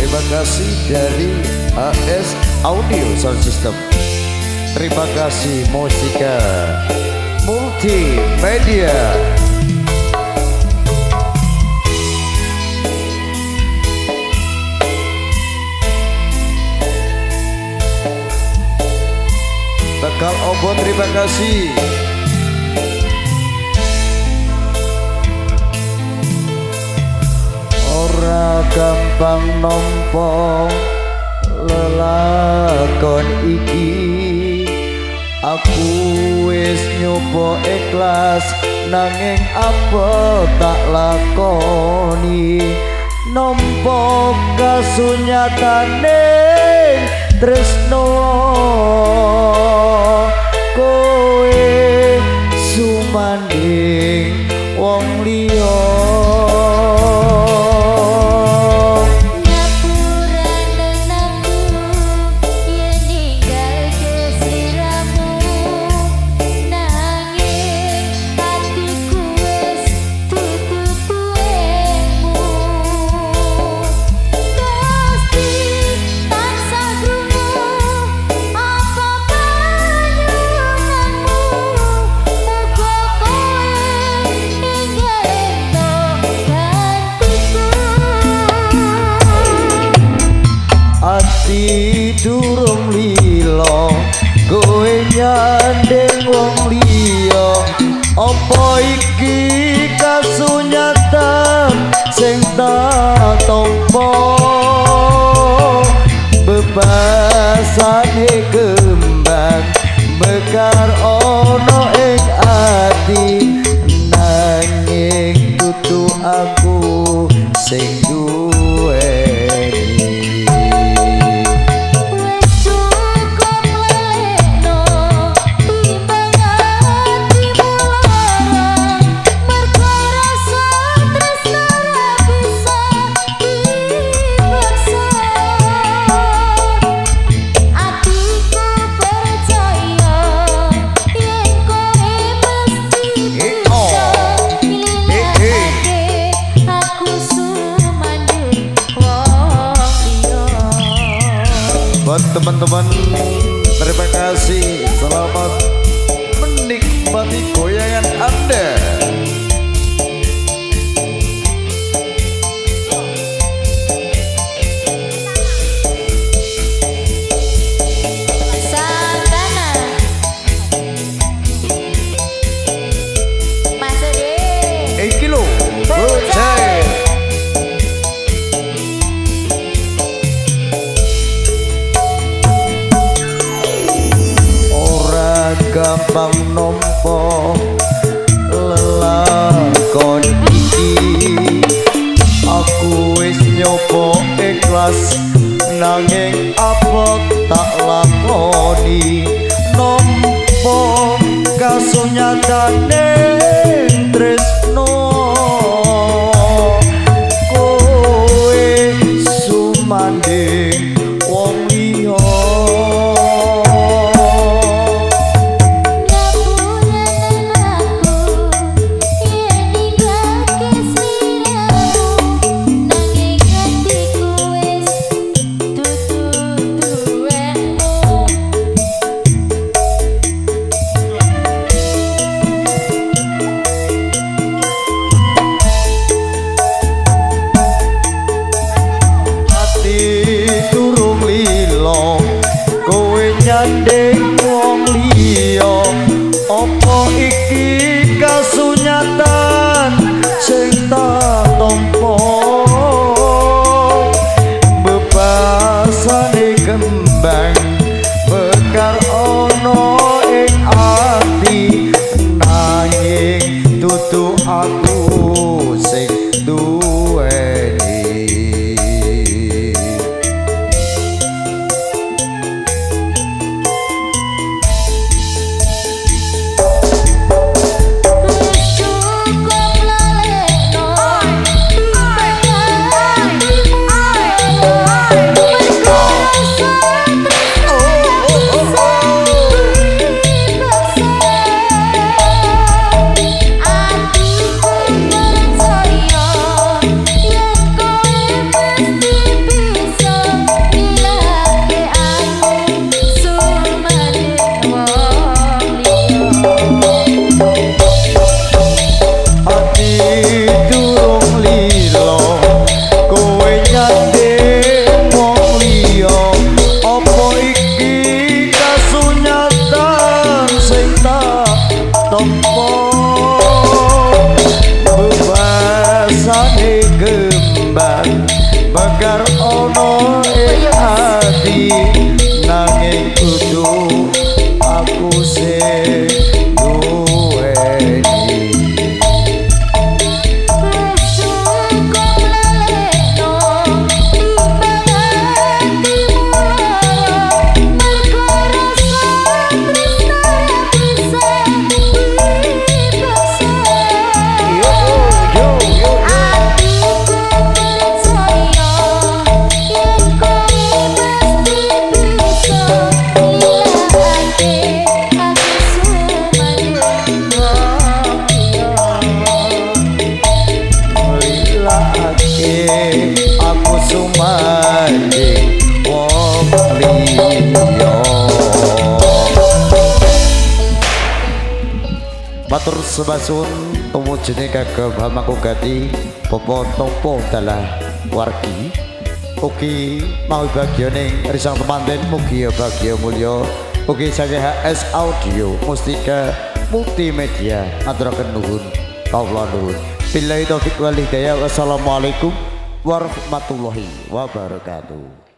Terima kasih dari AS Audio Sound System. Terima kasih Musika Multimedia. Tegal Obon, terima kasih. Ora gampang nampa lelakon iki, aku wis nyoba ikhlas nanging apa tak lakoni, nampa kasunyatane tresno kowe sumanding wong liya. Durung lilo kowe nyandeng wong liya, apa iki kasunyatan sing tak tampa, bebasane kembang mekar ana ing ati, nanging dudu aku sing buat teman-teman. Terima kasih, selamat menikmati goyangan Anda. Santana Mas Ade Kilo Bocah. Gampang nompo lelakon iki, aku wis nyoba ikhlas nanging apa tak lakoni, nompo kasunyatane tresno kowe sumanding wong liya. Nyandeng wong liya, apa iki kasunyatan sing tak tampa, bebasane kembang mekar ana ing ati, nanging dudu aku sing duweni. matur sembah tumujune kagem Hamangku Gati Bapak Tompo dalah wargi ugi mau bahagia ning risang temanten mugi bahagia mulya ugi saking HS Audio Mustika Multimedia aturaken nuhun kawula nuhun billahi taufik wal hidayah wassalamualaikum warahmatullahi wabarakatuh.